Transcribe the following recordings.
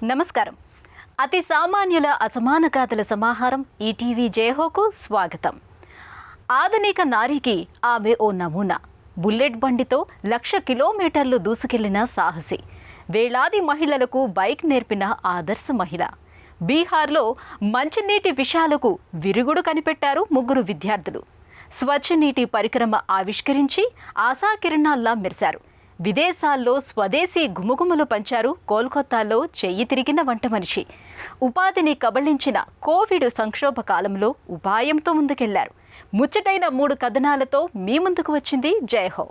నమస్కారం. అతి సామాన్యుల అసమాన గాథల సమాహారం ఈటీవీ జయహోకు స్వాగతం. ఆధునిక నారికి ఆమె ఓ నమూనా. బుల్లెట్ బండితో 1,00,000 కిలోమీటర్లు దూసుకెళ్లిన సాహసి. వేలాది మహిళలకు బైక్ నేర్పిన ఆదర్శ మహిళ. బీహార్లో మంచినీటి విషయాలకు విరుగుడు కనిపెట్టారు 3 విద్యార్థులు. స్వచ్ఛ నీటి పరికరం ఆవిష్కరించి ఆశాకిరణాల్లా మెరిశారు. విదేశాల్లో స్వదేశీ గుమగుమలు పంచారు కోల్కతాలో చెయ్యి తిరిగిన వంట మనిషి. ఉపాధిని కబళించిన కోవిడ్ సంక్షోభ కాలంలో ఉపాయంతో ముందుకెళ్లారు. ముచ్చటైన 3 కథనాలతో మీ ముందుకు వచ్చింది జయహో.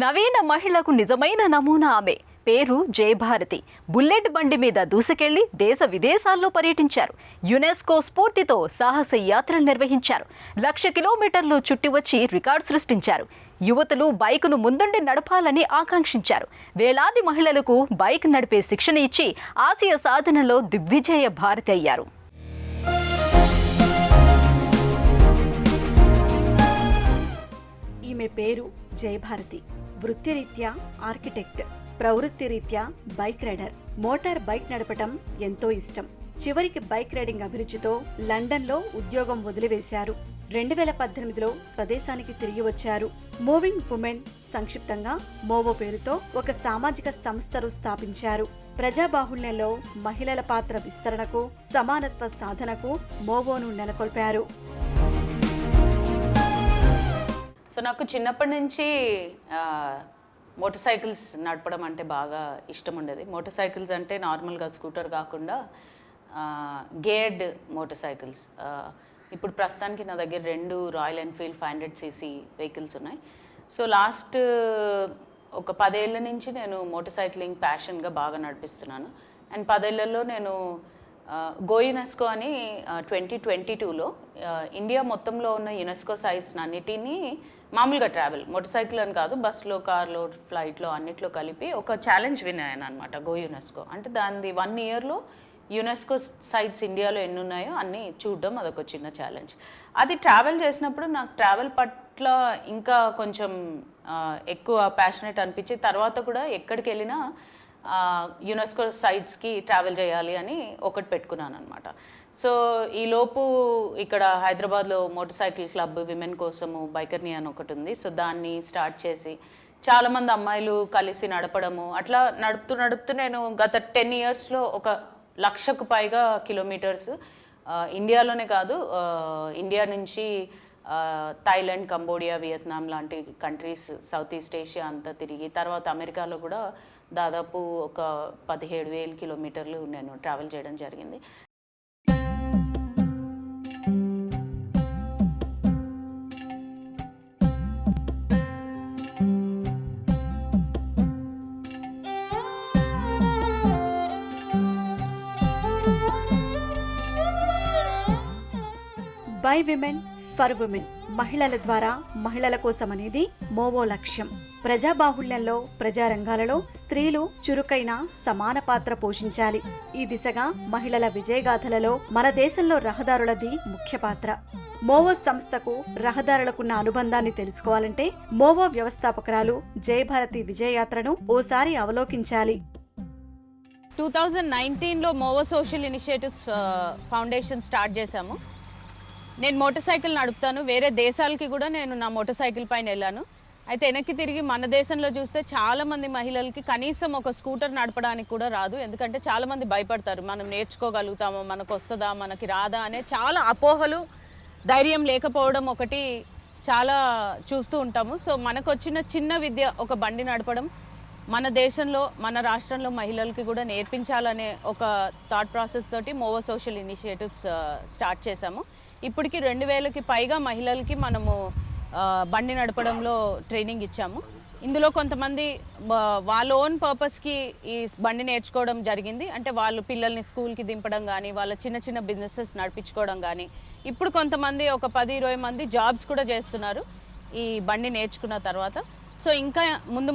నవీన మహిళకు నిజమైన నమూనా ఆమె. పేరు జయభారతి. బుల్లెట్ బండి మీద దూసుకెళ్లి దేశ విదేశాల్లో పర్యటించారు. యునెస్కో స్ఫూర్తితో సాహస యాత్రలు నిర్వహించారు. 1,00,000 కిలోమీటర్లు చుట్టి వచ్చి రికార్డు సృష్టించారు. యువతులు బైకును ముందుండి నడపాలని ఆకాంక్షించారు. వేలాది మహిళలకు బైక్ నడిపే శిక్షణ ఇచ్చి ఆసియా సాధనలో దిగ్విజయ భారతి అయ్యారు. ఈమె పేరు జయభారతి. వృత్తిరీత్యా ఆర్కిటెక్ట్, ప్రవృత్తిరీత్యా బైక్ రైడర్. మోటార్ బైక్ నడపటం ఎంతో ఇష్టం. చివరికి బైక్ రైడింగ్ అభిరుచితో లండన్లో ఉద్యోగం వదిలివేశారు. 2018లో స్వదేశానికి తిరిగి వచ్చారు. మూవింగ్ ఉమెన్, సంక్షిప్తంగా మోవో పేరుతో ఒక సామాజిక సంస్థను స్థాపించారు. ప్రజాబాహుళ్యంలో మహిళల పాత్ర విస్తరణకు, సమానత్వ సాధనకు మోవోను నెలకొల్పారు. సో నాకు చిన్నప్పటి నుంచి మోటార్ సైకిల్స్ నడపడం అంటే బాగా ఇష్టం ఉండేది. మోటార్ సైకిల్స్ అంటే నార్మల్గా స్కూటర్ కాకుండా గేర్డ్ మోటార్ సైకిల్స్. ఇప్పుడు ప్రస్తుతానికి నా దగ్గర 2 రాయల్ ఎన్ఫీల్డ్ 500cc వెహికల్స్ ఉన్నాయి. సో లాస్ట్ ఒక 10 ఏళ్ళ నుంచి నేను మోటార్ సైక్లింగ్ ప్యాషన్గా బాగా నడిపిస్తున్నాను. అండ్ 10 ఏళ్లలో నేను గో యునెస్కో అని 2022లో ఇండియా మొత్తంలో ఉన్న యునెస్కో సైట్స్ అన్నిటినీ మామూలుగా ట్రావెల్, మోటార్ సైకిల్ అని కాదు, బస్లో, కార్లో, ఫ్లైట్లో అన్నిట్లో కలిపి ఒక ఛాలెంజ్ విన్ అయ్యాను అనమాట, గో యునెస్కో. అంటే దాని 1 ఇయర్లో యునెస్కో సైట్స్ ఇండియాలో ఎన్ని ఉన్నాయో అన్నీ చూడడం అదొక చిన్న ఛాలెంజ్. అది ట్రావెల్ చేసినప్పుడు నాకు ట్రావెల్ పట్ల ఇంకా కొంచెం ఎక్కువ ప్యాషనేట్ అనిపించి తర్వాత కూడా ఎక్కడికి వెళ్ళినా యునెస్కో సైట్స్కి ట్రావెల్ చేయాలి అని ఒకటి పెట్టుకున్నాను అనమాట. సో ఈలోపు ఇక్కడ హైదరాబాద్లో మోటార్ సైకిల్ క్లబ్ విమెన్ కోసము బైకర్ని అని ఒకటి ఉంది. సో దాన్ని స్టార్ట్ చేసి చాలామంది అమ్మాయిలు కలిసి నడపడము, అట్లా నడుపుతూ నేను గత 10 ఇయర్స్లో ఒక 1,00,000కు పైగా కిలోమీటర్స్ ఇండియాలోనే కాదు, ఇండియా నుంచి థాయిలాండ్, కంబోడియా, వియత్నాం లాంటి కంట్రీస్, సౌత్ ఈస్ట్ ఏషియా అంతా తిరిగి తర్వాత అమెరికాలో కూడా దాదాపు ఒక 17,000 కిలోమీటర్లు నేను ట్రావెల్ చేయడం జరిగింది. బై విమెన్ ఫర్ విమెన్, మహిళల ద్వారా మహిళల కోసం అనేది మోవో లక్ష్యం. ప్రజాబాహుళ్యంలో, ప్రజారంగాలలో స్త్రీలు చురుకైన సమాన పాత్ర పోషించాలి. ఈ దిశగా మహిళల విజయగాథలలో మన దేశంలో రహదారులది ముఖ్య పాత్ర. మోవో సంస్థకు రహదారులకున్న అనుబంధాన్ని తెలుసుకోవాలంటే మోవో వ్యవస్థాపకురాలు జయభారతి విజయయాత్రను ఓసారి అవలోకించాలి. 2019లో మోవో సోషల్ ఇనిషియేటివ్స్ ఫౌండేషన్ స్టార్ట్ చేశాము. నేను మోటార్ సైకిల్ నడుపుతాను, వేరే దేశాలకి కూడా నేను నా మోటార్ సైకిల్ పైన వెళ్ళాను. అయితే వెనక్కి తిరిగి మన దేశంలో చూస్తే చాలామంది మహిళలకి కనీసం ఒక స్కూటర్ నడపడానికి కూడా రాదు. ఎందుకంటే చాలామంది భయపడతారు, మనం నేర్చుకోగలుగుతామో, మనకు వస్తుందా, మనకి రాదా అనే చాలా అపోహలు, ధైర్యం లేకపోవడం ఒకటి చాలా చూస్తూ ఉంటాము. సో మనకు వచ్చిన చిన్న విద్య, ఒక బండి నడపడం, మన దేశంలో, మన రాష్ట్రంలో మహిళలకి కూడా నేర్పించాలనే ఒక థాట్ ప్రాసెస్ తోటి మోవో సోషల్ ఇనిషియేటివ్స్ స్టార్ట్ చేశాము. ఇప్పటికి 2,000కి పైగా మహిళలకి మనము బండి నడపడంలో ట్రైనింగ్ ఇచ్చాము. ఇందులో కొంతమంది వాళ్ళ ఓన్ పర్పస్కి ఈ బండి నేర్చుకోవడం జరిగింది. అంటే వాళ్ళు పిల్లల్ని స్కూల్కి దింపడం కానీ, వాళ్ళ చిన్న చిన్న బిజినెసెస్ నడిపించుకోవడం కానీ. ఇప్పుడు కొంతమంది ఒక 10-20 మంది జాబ్స్ కూడా చేస్తున్నారు ఈ బండి నేర్చుకున్న తర్వాత. సో ఇంకా ముందు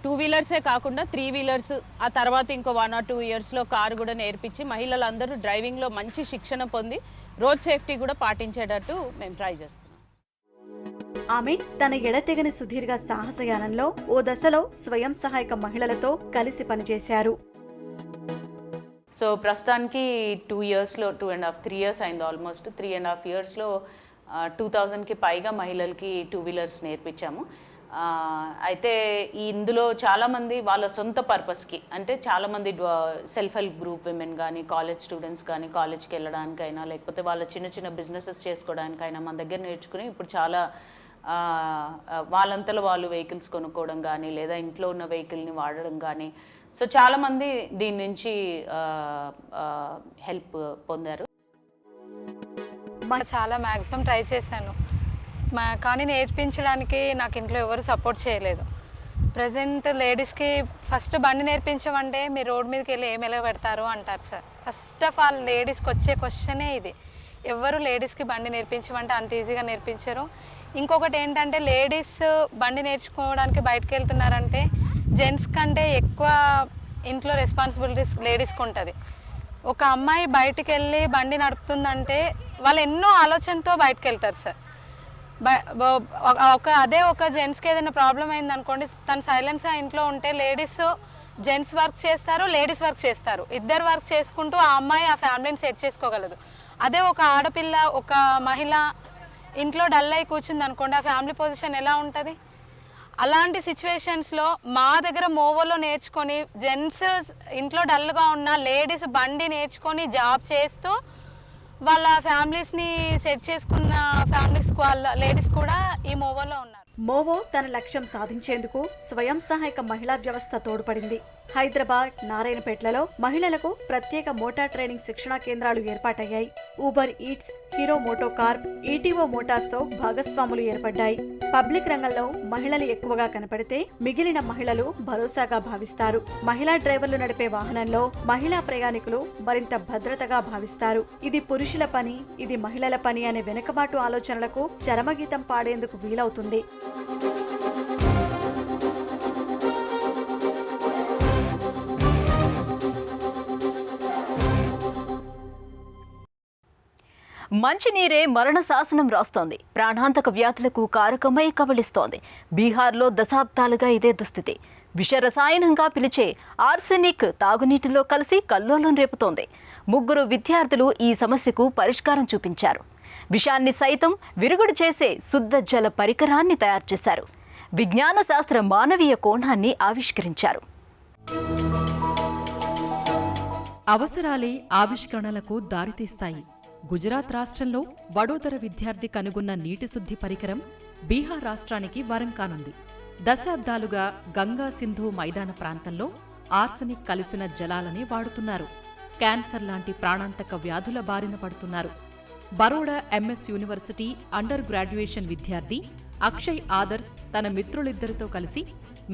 2 వీలర్సే కాకుండా 3 వీలర్స్, ఆ తర్వాత ఇంకో 1 or 2 ఇయర్స్లో కారు కూడా నేర్పించి మహిళలందరూ డ్రైవింగ్లో మంచి శిక్షణ పొంది రోడ్ సేఫ్టీ కూడా పాటించేటట్టు మేము ట్రై చేస్తున్నాం. ఆమె తన ఎడతెగని సుదీర్ఘ సాహసయానంలో ఓ దశలో స్వయం సహాయక మహిళలతో కలిసి పనిచేశారు. సో ప్రస్తుతానికి 2 yearsలో 2.5-3 years అయింది. ఆల్మోస్ట్ 3.5 yearsలో 2000కి పైగా మహిళలకి 2 wheelers నేర్పించాము. అయితే ఇందులో చాలామంది వాళ్ళ సొంత పర్పస్కి, అంటే చాలామంది సెల్ఫ్ హెల్ప్ గ్రూప్ విమెన్ కానీ, కాలేజ్ స్టూడెంట్స్ కానీ, కాలేజ్కి వెళ్ళడానికైనా లేకపోతే వాళ్ళ చిన్న చిన్న బిజినెసెస్ చేసుకోవడానికైనా మన దగ్గర నేర్చుకుని ఇప్పుడు చాలా వాళ్ళంతలో వాళ్ళు వెహికల్స్ కొనుక్కోవడం కానీ లేదా ఇంట్లో ఉన్న వెహికల్ని వాడడం కానీ, సో చాలామంది దీని నుంచి హెల్ప్ పొందారు. చాలా మ్యాక్సిమం ట్రై చేశాను, కానీ నేర్పించడానికి నాకు ఇంట్లో ఎవరు సపోర్ట్ చేయలేదు. ప్రజెంట్ లేడీస్కి ఫస్ట్ బండి నేర్పించమంటే మీరు రోడ్ మీదకి వెళ్ళి ఏమి ఎలా పెడతారు అంటారు సార్. ఫస్ట్ ఆఫ్ ఆల్ లేడీస్కి వచ్చే క్వశ్చనే ఇది. ఎవరు లేడీస్కి బండి నేర్పించమంటే అంత ఈజీగా నేర్పించరు. ఇంకొకటి ఏంటంటే లేడీస్ బండి నేర్చుకోవడానికి బయటకు వెళ్తున్నారంటే జెంట్స్ కంటే ఎక్కువ ఇంట్లో రెస్పాన్సిబిలిటీస్ లేడీస్కి ఉంటుంది. ఒక అమ్మాయి బయటికి వెళ్ళి బండి నడుపుతుందంటే వాళ్ళు ఎన్నో ఆలోచనతో బయటకు వెళ్తారు సార్. అదే ఒక జెంట్స్కి ఏదైనా ప్రాబ్లం అయింది అనుకోండి, తను సైలెన్స్గా ఇంట్లో ఉంటే జెంట్స్ వర్క్ చేస్తారు, లేడీస్ వర్క్ చేస్తారు. ఇద్దరు వర్క్ చేసుకుంటూ ఆ అమ్మాయి ఆ ఫ్యామిలీని సెట్ చేసుకోగలదు. అదే ఒక ఆడపిల్ల, ఒక మహిళ ఇంట్లో డల్ అయి కూర్చుంది అనుకోండి, ఆ ఫ్యామిలీ పొజిషన్ ఎలా ఉంటుంది? అలాంటి సిచ్యువేషన్స్లో మా దగ్గర మోవోలో నేర్చుకొని జెంట్స్ ఇంట్లో డల్గా ఉన్న లేడీస్ బండి నేర్చుకొని జాబ్ చేస్తూ వాళ్ళ ఫ్యామిలీస్ని సెట్ చేసుకున్న వాళ్ళ లేడీస్ కూడా ఈ మోవోలో ఉన్నారు. మోవో తన లక్ష్యం సాధించేందుకు స్వయం సహాయక మహిళా వ్యవస్థ తోడ్పడింది. హైదరాబాద్, నారాయణపేటలలో మహిళలకు ప్రత్యేక మోటార్ ట్రైనింగ్ శిక్షణా కేంద్రాలు ఏర్పాటయ్యాయి. ఊబర్ ఈట్స్, హీరో మోటోకార్ప్, ఈటీఓ మోటార్స్ తో భాగస్వాములు ఏర్పడ్డాయి. పబ్లిక్ రంగంలో మహిళలు ఎక్కువగా కనపడితే మిగిలిన మహిళలు భరోసాగా భావిస్తారు. మహిళా డ్రైవర్లు నడిపే వాహనంలో మహిళా ప్రయాణికులు మరింత భద్రతగా భావిస్తారు. ఇది పురుషుల పని, ఇది మహిళల పని అనే వెనుకబాటు ఆలోచనలకు చరమగీతం పాడేందుకు వీలవుతుంది. మంచినీరే మరణ శాసనం రాస్తోంది. ప్రాణాంతక వ్యాధులకు కారకమై కబళిస్తోంది. బీహార్లో దశాబ్దాలుగా ఇదే దుస్థితి. విష రసాయనంగా పిలిచే ఆర్సెనిక్ తాగునీటిలో కలిసి కల్లోలం రేపుతోంది. 3 విద్యార్థులు ఈ సమస్యకు పరిష్కారం చూపించారు. విషాన్ని సైతం విరుగుడు చేసే శుద్ధ జల పరికరాన్ని తయారు చేశారు. విజ్ఞాన శాస్త్ర మానవీయ కోణాన్ని ఆవిష్కరించారు. అవసరాలే ఆవిష్కరణలకు దారితీస్తాయి. గుజరాత్ రాష్ట్రంలో వడోదర విద్యార్థి కనుగొన్న నీటి శుద్ధి పరికరం బీహార్ రాష్ట్రానికి వరం కానుంది. దశాబ్దాలుగా గంగా సింధు మైదాన ప్రాంతంలో ఆర్సెనిక్ కలిసిన జలాలనే వాడుతున్నారు. క్యాన్సర్ లాంటి ప్రాణాంతక వ్యాధుల బారిన పడుతున్నారు. Baroda MS university under graduation విద్యార్థి అక్షయ్ ఆదర్శ్ తన మిత్రులిద్దరితో కలిసి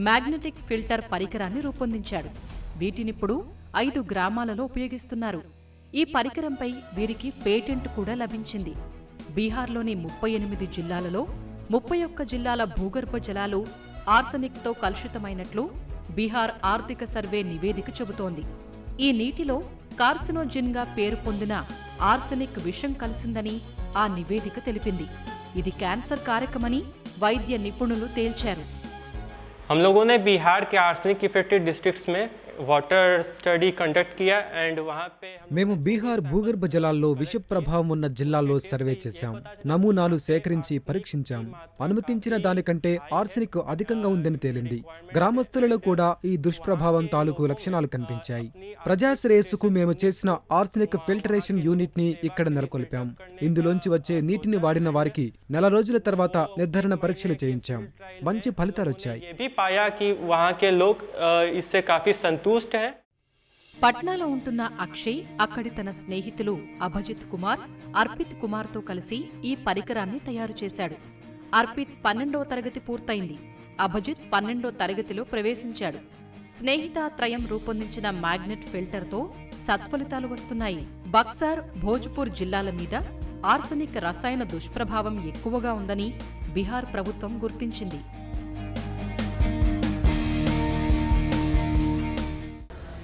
మ్యాగ్నెటిక్ ఫిల్టర్ పరికరాన్ని రూపొందించాడు. వీటినిప్పుడు 5 గ్రామాలలో ఉపయోగిస్తున్నారు. ఈ పరికరంపై వీరికి పేటెంట్ కూడా లభించింది. బీహార్లోని 38 జిల్లాలలో 31 జిల్లాల భూగర్భ జలాలు ఆర్సెనిక్తో కలుషితమైనట్లు బీహార్ ఆర్థిక సర్వే నివేదిక చెబుతోంది. ఈ నీటిలో కార్సినోజిన్గా పేరు పొందిన ఆర్సెనిక్ విషం కలిసిందని ఆ నివేదిక తెలిపింది. ఇది క్యాన్సర్ కారకమని వైద్య నిపుణులు తేల్చారు. हम लोगों ने बिहार के आर्सेनिक इफेक्टेड डिस्ट्रिक्ट्स में वाटर स्टडी कंडक्ट किया एंड वहां पे మేము బీహార్ భూగర్భ జలాల్లో విష ప్రభావం ఉన్న జిల్లాల్లో సర్వే చేశాం. నమూనాలు సేకరించి పరీక్షించాం. అనుమతించిన దానికంటే ఆర్సెనిక్ అధికంగా ఉందని తేలింది. గ్రామస్తులలో కూడా ఈ దుష్ప్రభావం తాలూకు లక్షణాలు కనిపించాయి. ప్రజాశ్రేయస్సుకు మేము చేసిన ఆర్సెనిక్ ఫిల్టరేషన్ యూనిట్ ని ఇక్కడ నెలకొల్పాం. ఇందులోంచి వచ్చే నీటిని వాడిన వారికి 4 రోజుల తర్వాత నిర్ధారణ పరీక్షలు చేయించాం. మంచి ఫలితాలొచ్చాయి. పట్నాలో ఉంటున్న అక్షయ్ అక్కడి తన స్నేహితులు అభిజిత్ కుమార్, అర్పిత్ కుమార్తో కలిసి ఈ పరికరాన్ని తయారు చేశాడు. అర్పిత్ 12వ తరగతి పూర్తయింది. అభిజిత్ 12వ తరగతిలో ప్రవేశించాడు. స్నేహిత త్రయం రూపొందించిన మ్యాగ్నెట్ ఫిల్టర్తో సత్ఫలితాలు వస్తున్నాయి. బక్సార్, భోజ్పూర్ జిల్లాల మీద ఆర్సెనిక్ రసాయన దుష్ప్రభావం ఎక్కువగా ఉందని బీహార్ ప్రభుత్వం గుర్తించింది.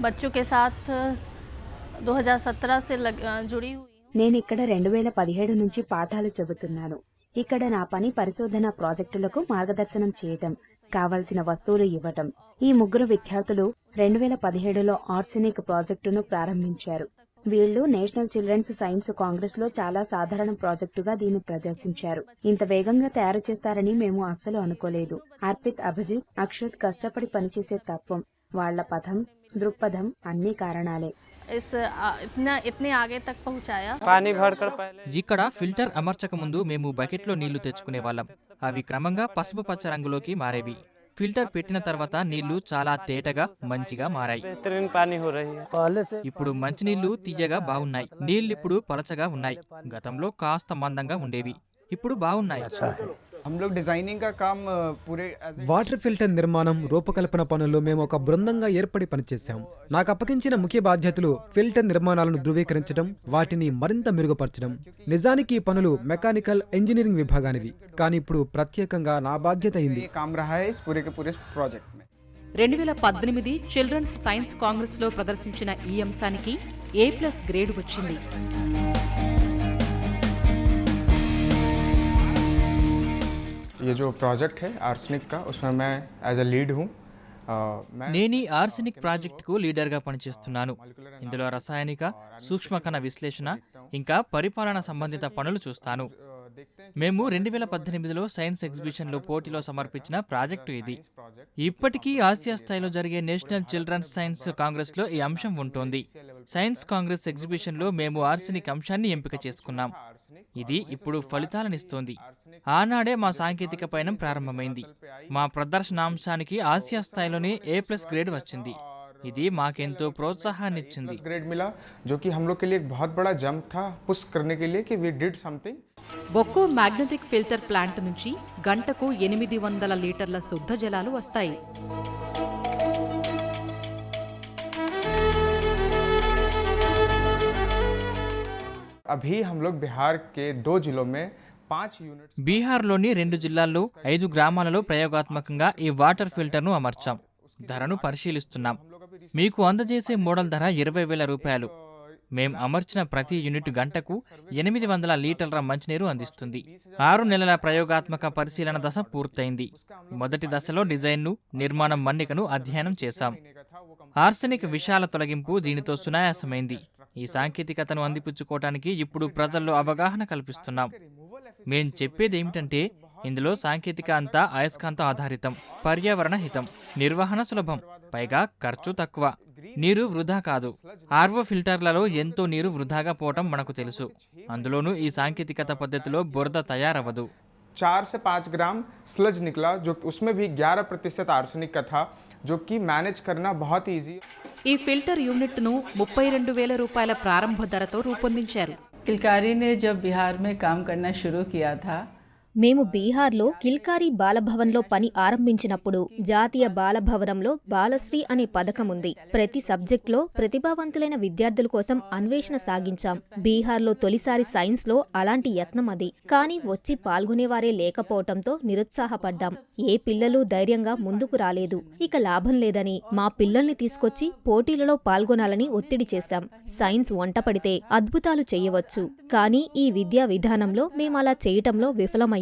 बच्चों के साथ 2017 से जुड़ी हुई हूँ. నేను ఇక్కడ 2017 నుంచి పాఠాలు చెబుతున్నాను. ఇక్కడ నా పని పరిశోధన ప్రాజెక్టులకు మార్గదర్శనం చేయటం, కావలసిన వస్తువులు ఇవ్వటం. ఈ ముగ్గురు విద్యార్థులు 2017లో ఆర్సెనిక్ ప్రాజెక్టును ప్రారంభించారు. వీళ్లు నేషనల్ చిల్డ్రన్స్ సైన్స్ కాంగ్రెస్ లో చాలా సాధారణ ప్రాజెక్టుగా దీన్ని ప్రదర్శించారు. ఇంత వేగంగా తయారు చేస్తారని మేము అస్సలు అనుకోలేదు. అర్పిత్, అభిజిత్, అక్షత్ కష్టపడి పనిచేసే తత్వం, వాళ్ల పథం, దృక్పథం అన్ని కారణాలే. इतने आगे तक पहुंचाया। ఇక్కడ ఫిల్టర్ అమర్చక ముందు మేము బకెట్లో నీళ్లు తెచ్చుకునే వాళ్ళం. అవి క్రమంగా పసుపు పచ్చ రంగులోకి మారేవి. ఫిల్టర్ పెట్టిన తర్వాత నీళ్లు చాలా తేటగా మంచిగా మారాయి. ఇప్పుడు మంచినీళ్లు తీయగా బాగున్నాయి. నీళ్లిప్పుడు పలచగా ఉన్నాయి. గతంలో కాస్త మందంగా ఉండేవి, ఇప్పుడు బాగున్నాయి. వాటర్ ఫిల్టర్ నిర్మాణం, రూపకల్పన పనుల్లో మేము ఒక బృందంగా ఏర్పడి పనిచేశాం. నాకు అప్పగించిన ముఖ్య బాధ్యతలు ఫిల్టర్ నిర్మాణాలను ధృవీకరించడం, వాటిని మరింత మెరుగుపరచడం. నిజానికి ఈ పనులు మెకానికల్ ఇంజనీరింగ్ విభాగానివి, కానీ ఇప్పుడు ప్రత్యేకంగా నా బాధ్యత అయింది. 2018 చిల్డ్రన్స్ సైన్స్ కాంగ్రెస్లో ప్రదర్శించిన ఈ అంశానికి A+ గ్రేడ్ వచ్చింది. ये जो प्रोजेक्ट है आर्सेनिक का, उसमें मैं एज अ लीड हूँ. నేను ఈ ఆర్సెనిక్ ప్రాజెక్టుకు లీడర్గా పనిచేస్తున్నాను. ఇందులో రసాయనిక, సూక్ష్మకణ విశ్లేషణ ఇంకా పరిపాలన సంబంధిత పనులు చూస్తాను. మేము 2018లో సైన్స్ ఎగ్జిబిషన్లో పోటీలో సమర్పించిన ప్రాజెక్టు ఇది. ఇప్పటికీ ఆసియా స్థాయిలో జరిగే నేషనల్ చిల్డ్రన్స్ సైన్స్ కాంగ్రెస్లో ఈ అంశం ఉంటుంది. సైన్స్ కాంగ్రెస్ ఎగ్జిబిషన్లో మేము ఆర్సెనిక్ అంశాన్ని ఎంపిక చేసుకున్నాం. ఇది ఇప్పుడు ఫలితాలనిస్తోంది. ఆనాడే మా సాంకేతిక పయనం ప్రారంభమైంది. మా ప్రదర్శనాంశానికి ఆసియా స్థాయిలోనే A+ గ్రేడ్ వచ్చింది. ఇది మాకెంతో ప్రోత్సాహాన్నిచ్చింది. ఒక్కో మ్యాగ్నెటిక్ ఫిల్టర్ ప్లాంట్ నుంచి గంటకు 800 లీటర్ల శుద్ధ జలాలు వస్తాయి. अभी हम लोग बिहार के 2 जिलों में 5 यूनिट्स. బీహార్లోని 2 జిల్లాల్లో 5 గ్రామాలలో ప్రయోగాత్మకంగా ఈ వాటర్ ఫిల్టర్ను అమర్చాం. ధరను పరిశీలిస్తున్నాం. మీకు అందజేసే మోడల్ ధర 20,000 రూపాయలు. మేం అమర్చిన ప్రతి యూనిట్ గంటకు 800 లీటర్ల మంచినీరు అందిస్తుంది. 6 నెలల ప్రయోగాత్మక పరిశీలన దశ పూర్తయింది. మొదటి దశలో డిజైన్ను, నిర్మాణం మన్నికను అధ్యయనం చేశాం. ఆర్సెనిక్ విషాల తొలగింపు దీనితో సునాయాసమైంది. ఈ సాంకేతికతను అందిపుచ్చుకోవటానికి ఇప్పుడు ప్రజల్లో అవగాహన కల్పిస్తున్నాం. మేం చెప్పేదేమిటంటే, ఇందులో సాంకేతిక అంతా అయస్కాంత ఆధారితం, పర్యావరణ హితం, నిర్వహణ సులభం, పైగా ఖర్చు తక్కువ. నీరు వృధా కాదు. ఆర్వో ఫిల్టర్లలో ఎంతో నీరు వృధాగా పోవటం మనకు తెలుసు. అందులోనూ ఈ సాంకేతికత పద్ధతిలో బురద తయారవ్వదు. 4 से 5 ग्राम स्लज निकला, जो उसमें भी 11% आर्सेनिक का था, जो कि मैनेज करना बहुत ईजी. ఈ ఫిల్టర్ యూనిట్ను 32,000 రూపాయల ప్రారంభ ధరతో రూపొందించారు. किलकारी ने जब बिहार में काम करना शुरू किया था, మేము బీహార్లో కిల్కారీ బాలభవన్లో పని ఆరంభించినప్పుడు జాతీయ బాలభవనంలో బాలశ్రీ అనే పథకం ఉంది. ప్రతి సబ్జెక్ట్లో ప్రతిభావంతులైన విద్యార్థుల కోసం అన్వేషణ సాగించాం. బీహార్లో తొలిసారి సైన్స్లో అలాంటి యత్నం అది. కానీ వచ్చి పాల్గొనేవారే లేకపోవటంతో నిరుత్సాహపడ్డాం. ఏ పిల్లలు ధైర్యంగా ముందుకు రాలేదు. ఇక లాభం లేదని మా పిల్లల్ని తీసుకొచ్చి పోటీలలో పాల్గొనాలని ఒత్తిడి చేశాం. సైన్స్ వంట పడితే అద్భుతాలు చేయవచ్చు, కానీ ఈ విద్యా విధానంలో మేమలా చేయటంలో విఫలమయ్యాం.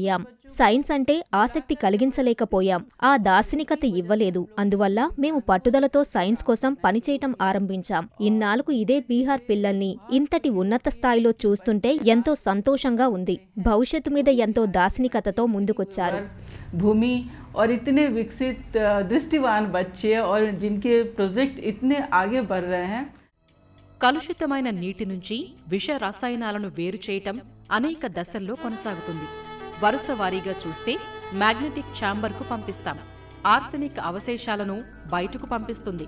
సైన్స్ అంటే ఆసక్తి కలిగించలేకపోయాం. ఆ దార్శనికత ఇవ్వలేదు. అందువల్ల మేము పట్టుదలతో సైన్స్ కోసం పనిచేయటం ఆరంభించాం. ఇన్నాళ్లకు ఇదే బీహార్ పిల్లల్ని ఇంతటి ఉన్నత స్థాయిలో చూస్తుంటే ఎంతో సంతోషంగా ఉంది. భవిష్యత్తు మీద ఎంతో దార్శనికతతో ముందుకొచ్చారు. भूमि और इतने विकसित दृष्टिवान बच्चे और जिनके प्रोजेक्ट इतने आगे बढ़ रहे हैं. కలుషితమైన నీటి నుంచి విష రసాయనాలను వేరు చేయటం అనేక దశల్లో కొనసాగుతుంది. వరుస వారీగా చూస్తే మ్యాగ్నెటిక్ ఛాంబర్కు పంపిస్తాం. ఆర్సెనిక్ అవశేషాలను బయటకు పంపిస్తుంది.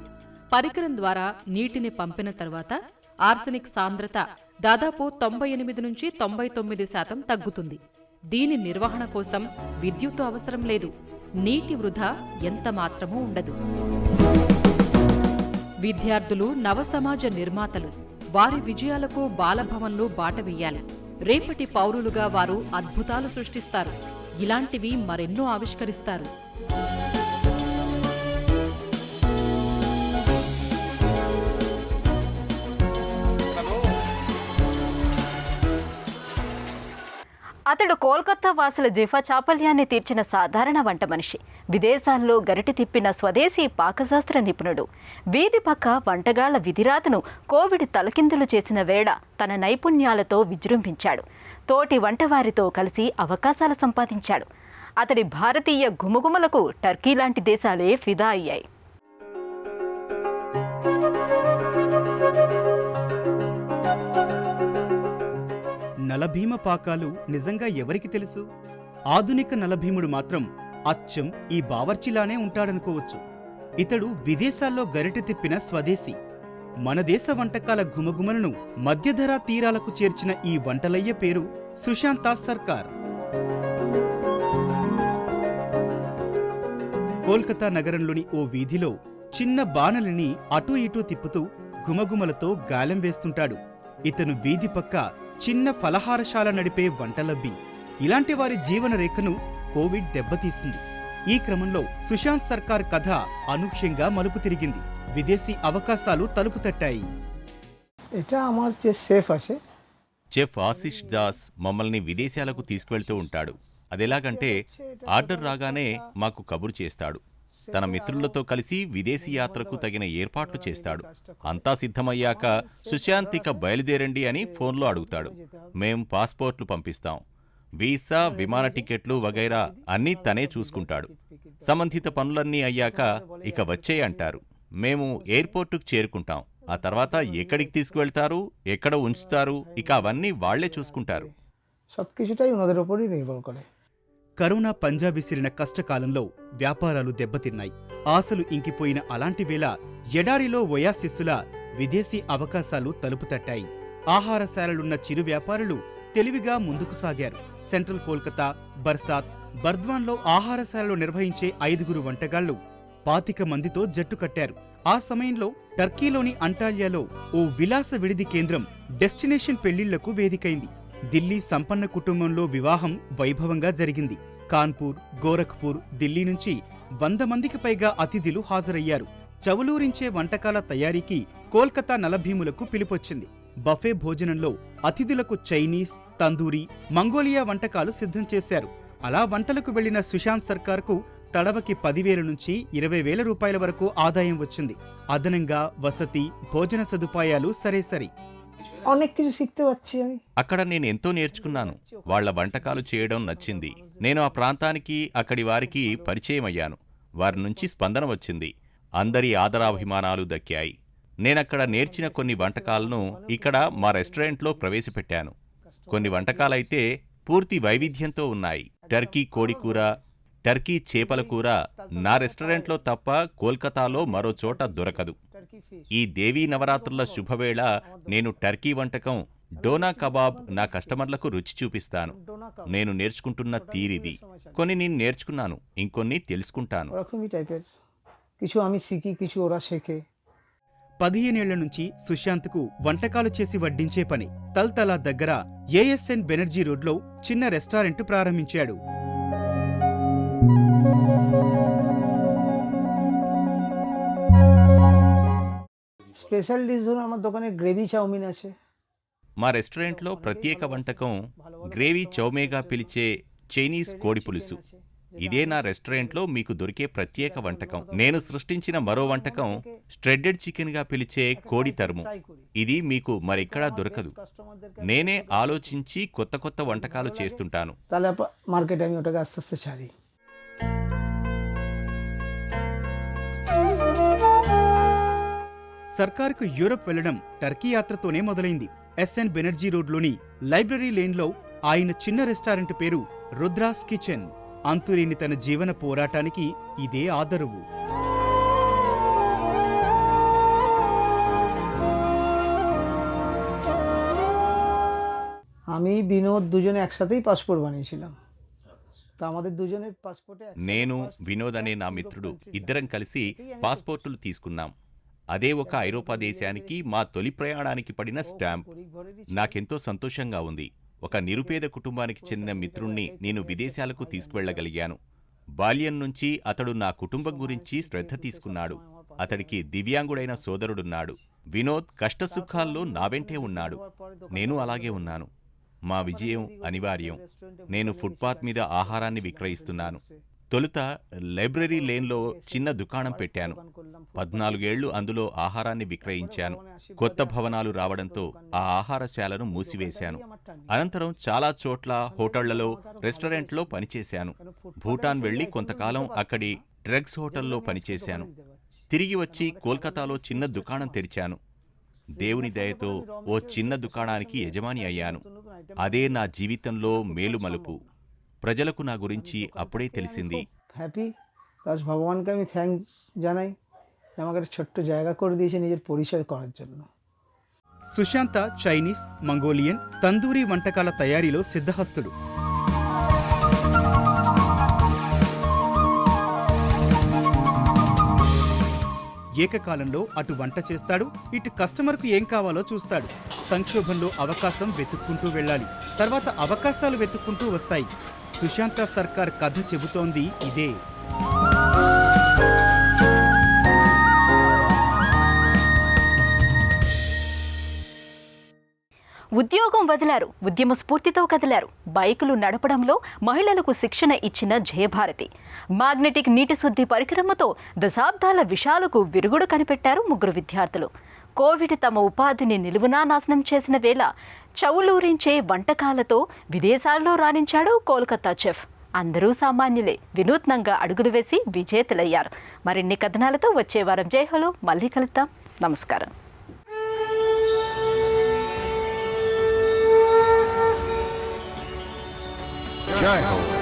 పరికరం ద్వారా నీటిని పంపిన తర్వాత ఆర్సెనిక్ సాంద్రత దాదాపు 98 నుంచి 99% తగ్గుతుంది. దీని నిర్వహణ కోసం విద్యుత్తు అవసరం లేదు. నీటి వృధా ఎంత మాత్రమూ ఉండదు. విద్యార్థులు నవసమాజ నిర్మాతలు. వారి విజయాలకు బాలభవన్లు బాట వేయాలి. రేపటి పౌరులుగా వారు అద్భుతాలు సృష్టిస్తారు. ఇలాంటివి మరెన్నో ఆవిష్కరిస్తారు. అతడు కోల్కతా వాసుల జిఫా చాపల్యాన్ని తీర్చిన సాధారణ వంట మనిషి. విదేశాల్లో గరిటె తిప్పిన స్వదేశీ పాకశాస్త్ర నిపుణుడు. వీధి పక్క వంటగాళ్ల విధిరాతను కోవిడ్ తలకిందులు చేసిన వేళ తన నైపుణ్యాలతో విజృంభించాడు. తోటి వంటవారితో కలిసి అవకాశాలు సంపాదించాడు. అతడి భారతీయ గుమగుమలకు టర్కీ లాంటి దేశాలే ఫిదా అయ్యాయి. నలభీమ పాకాలు నిజంగా ఎవరికి తెలుసు? ఆధునిక నలభీముడు మాత్రం అచ్చం ఈ బావర్చిలానే ఉంటాడనుకోవచ్చు. ఇతడు విదేశాల్లో గరిటె తిప్పిన స్వదేశీ. మన దేశ వంటకాల గుమగుమలను మధ్యధరా తీరాలకు చేర్చిన ఈ వంటలయ్య పేరు సుశాంత్ సర్కార్. కోల్కతా నగరంలోని ఓ వీధిలో చిన్న బాణలిని అటూ ఇటూ తిప్పుతూ గుమగుమలతో గాలెం వేస్తుంటాడు. ఇతను వీధి పక్క చిన్న ఫలహారశాల నడిపే వంటలబ్బి. ఇలాంటి వారి జీవన రేఖను కోవిడ్ దెబ్బతీసింది. ఈ క్రమంలో సుశాంత్ సర్కార్ కథ అనూహ్యంగా మలుపు తిరిగింది. విదేశీ అవకాశాలు తలుపు తట్టాయి. చెఫ్ ఆశిష్ దాస్ మమ్మల్ని విదేశాలకు తీసుకువెళ్తూ ఉంటాడు. అదెలాగంటే ఆర్డర్ రాగానే మాకు కబురు చేస్తాడు. తన మిత్రులతో కలిసి విదేశీ యాత్రకు తగిన ఏర్పాట్లు చేస్తాడు. అంతా సిద్ధమయ్యాక సుశాంత్ ఇక బయలుదేరండి అని ఫోన్లో అడుగుతాడు. మేం పాస్పోర్ట్లు పంపిస్తాం. వీసా, విమాన టికెట్లు వగైరా అన్నీ తనే చూసుకుంటాడు. సంబంధిత పనులన్నీ అయ్యాక ఇక వచ్చేయి అంటారు. మేము ఎయిర్పోర్టుకు చేరుకుంటాం. ఆ తర్వాత ఎక్కడికి తీసుకువెళ్తారు, ఎక్కడ ఉంచుతారు, ఇక అవన్నీ వాళ్లే చూసుకుంటారు. కరోనా పంజా విసిరిన కష్టకాలంలో వ్యాపారాలు దెబ్బతిన్నాయి. ఆశలు ఇంకిపోయిన అలాంటి వేళ ఎడారిలో ఒయాసిస్సులా విదేశీ అవకాశాలు తలుపు తట్టాయి. ఆహారశాలలున్న చిరు వ్యాపారులు తెలివిగా ముందుకు సాగారు. సెంట్రల్ కోల్కతా, బర్సాత్, బర్ద్వాన్లో ఆహారశాలలు నిర్వహించే 5 వంటగాళ్లు 25 మందితో జట్టు కట్టారు. ఆ సమయంలో టర్కీలోని అంటాల్యాలో ఓ విలాస విడిది కేంద్రం డెస్టినేషన్ పెళ్లిళ్లకు వేదికైంది. ఢిల్లీ సంపన్న కుటుంబంలో వివాహం వైభవంగా జరిగింది. కాన్పూర్, గోరఖ్పూర్, ఢిల్లీ నుంచి 100 మందికి పైగా అతిథులు హాజరయ్యారు. చవులూరించే వంటకాల తయారీకి కోల్కతా నలభీములకు పిలుపొచ్చింది. బఫే భోజనంలో అతిథులకు చైనీస్, తందూరి, మంగోలియా వంటకాలు సిద్ధం చేశారు. అలా వంటలకు వెళ్లిన సుశాంత్ సర్కార్కు తడవకి 10,000 నుంచి 20,000 రూపాయల వరకు ఆదాయం వచ్చింది. అదనంగా వసతి, భోజన సదుపాయాలు సరేసరి. అక్కడ నేను ఎంతో నేర్చుకున్నాను. వాళ్ల వంటకాలు చేయడం నచ్చింది. నేను ఆ ప్రాంతానికి, అక్కడి వారికి పరిచయం అయ్యాను. వారి నుంచి స్పందన వచ్చింది. అందరి ఆదరాభిమానాలు దక్కాయి. నేనక్కడ నేర్చిన కొన్ని వంటకాలను ఇక్కడ మా రెస్టారెంట్లో ప్రవేశపెట్టాను. కొన్ని వంటకాలైతే పూర్తి వైవిధ్యంతో ఉన్నాయి. టర్కీ కోడికూర, టర్కీ చేపల కూర నా రెస్టారెంట్లో తప్ప కోల్కతాలో మరో చోట దొరకదు. ఈ దేవీ నవరాత్రుల శుభవేళ నేను టర్కీ వంటకం డోనా కబాబ్ నా కస్టమర్లకు రుచి చూపిస్తాను. నేను నేర్చుకుంటున్న తీరిది. కొన్ని నేను నేర్చుకున్నాను, ఇంకొన్ని తెలుసుకుంటాను. 15 ఏళ్ల నుంచి సుశాంత్కు వంటకాలు చేసి వడ్డించే పని. తల్తలా దగ్గర ఏఎస్ఎన్ బెనర్జీ రోడ్లో చిన్న రెస్టారెంట్ ప్రారంభించాడు. স্পেশাল ডিশ ধরুন আমার দোকানে গ্রেভি চাউমিন আছে. మా రెస్టారెంట్లో ప్రత్యేక వంటకం గ్రేవీ చౌమేగా పిలిచే చైనీస్ కోడి పులుసు. ఇదే నా రెస్టారెంట్లో మీకు దొరికే ప్రత్యేక వంటకం. నేను సృష్టించిన మరో వంటకం స్ట్రెడెడ్ చికెన్గా పిలిచే కోడి తరుము. ఇది మీకు మరెక్కడా దొరకదు. నేనే ఆలోచించి కొత్త కొత్త వంటకాలు చేస్తుంటాను. సర్కార్కు యూరప్ వెళ్లడం టర్కీ యాత్రతోనే మొదలైంది. ఎస్ఎన్ బెనర్జీ రోడ్లోని లైబ్రరీ లేన్లో ఆయన చిన్న రెస్టారెంట్ పేరు రుద్రాస్ కిచెన్. అంతులేని తన జీవన పోరాటానికి ఇదే ఆదరువు. আমি বিনোদ দুজনে একসাথেই পাসপোর্ট বানিয়েছিলাম. నేను వినోద్ అనే నా మిత్రుడు ఇద్దరం కలిసి పాస్పోర్టులు తీసుకున్నాం. అదే ఒక ఐరోపా దేశానికి మా తొలి ప్రయాణానికి పడిన స్టాంప్. నాకెంతో సంతోషంగా ఉంది. ఒక నిరుపేద కుటుంబానికి చెందిన మిత్రుణ్ణి నేను విదేశాలకు తీసుకువెళ్లగలిగాను. బాల్యం నుంచి అతడు నా కుటుంబం గురించి శ్రద్ధ తీసుకున్నాడు. అతడికి దివ్యాంగుడైన సోదరుడున్నాడు. వినోద్ కష్టసుఖాల్లో నా వెంటే ఉన్నాడు. నేను అలాగే ఉన్నాను. మా విజయం అనివార్యం. నేను ఫుట్పాత్ మీద ఆహారాన్ని విక్రయిస్తున్నాను. తొలుత లైబ్రరీ లేన్లో చిన్న దుకాణం పెట్టాను. 14 ఏళ్లు అందులో ఆహారాన్ని విక్రయించాను. కొత్త భవనాలు రావడంతో ఆ ఆహారశాలను మూసివేశాను. అనంతరం చాలా చోట్ల హోటళ్లలో, రెస్టారెంట్లో పనిచేశాను. భూటాన్ వెళ్లి కొంతకాలం అక్కడి డ్రగ్స్ హోటల్లో పనిచేశాను. తిరిగి వచ్చి కోల్కతాలో చిన్న దుకాణం తెరిచాను. దేవుని దయతో ఓ చిన్న దుకాణానికి యజమాని అయ్యాను. అదే నా జీవితంలో మేలుమలుపు. ప్రజలకు నా గురించి అప్పుడే తెలిసింది. হ্যাপি প্লাস ভগবানকে আমি থ্যাঙ্কস জানাই যে আমাকে একটা ছোট্ট জায়গা করে দিয়েছে নিজের পরিচয় করার জন্য. సుశాంత చైనీస్, మంగోలియన్, తందూరీ వంటకాల తయారీలో సిద్ధహస్తుడు. ఏకకాలంలో అటు వంట చేస్తాడు, ఇటు కస్టమర్కు ఏం కావాలో చూస్తాడు. సంక్షోభంలో అవకాశం వెతుక్కుంటూ వెళ్ళాలి, తర్వాత అవకాశాలు వెతుక్కుంటూ వస్తాయి. సుశాంత సర్కార్ కథ చెబుతోంది ఇదే. ఉద్యోగం వదిలారు, ఉద్యమ స్ఫూర్తితో కదిలారు. బైకులు నడపడంలో మహిళలకు శిక్షణ ఇచ్చిన జయభారతి. మాగ్నెటిక్ నీటి శుద్ధి పరికరముతో దశాబ్దాల విషాలకు విరుగుడు కనిపెట్టారు 3 విద్యార్థులు. కోవిడ్ తమ ఉపాధిని నిలువునా నాశనం చేసిన వేళ చవులూరించే వంటకాలతో విదేశాల్లో రాణించాడు కోల్కతా చెఫ్. అందరూ సామాన్యులే, వినూత్నంగా అడుగులు వేసి విజేతలయ్యారు. మరిన్ని కథనాలతో వచ్చే వారం జైహోలో మళ్ళీ కలుద్దాం. నమస్కారం. Jai Ho.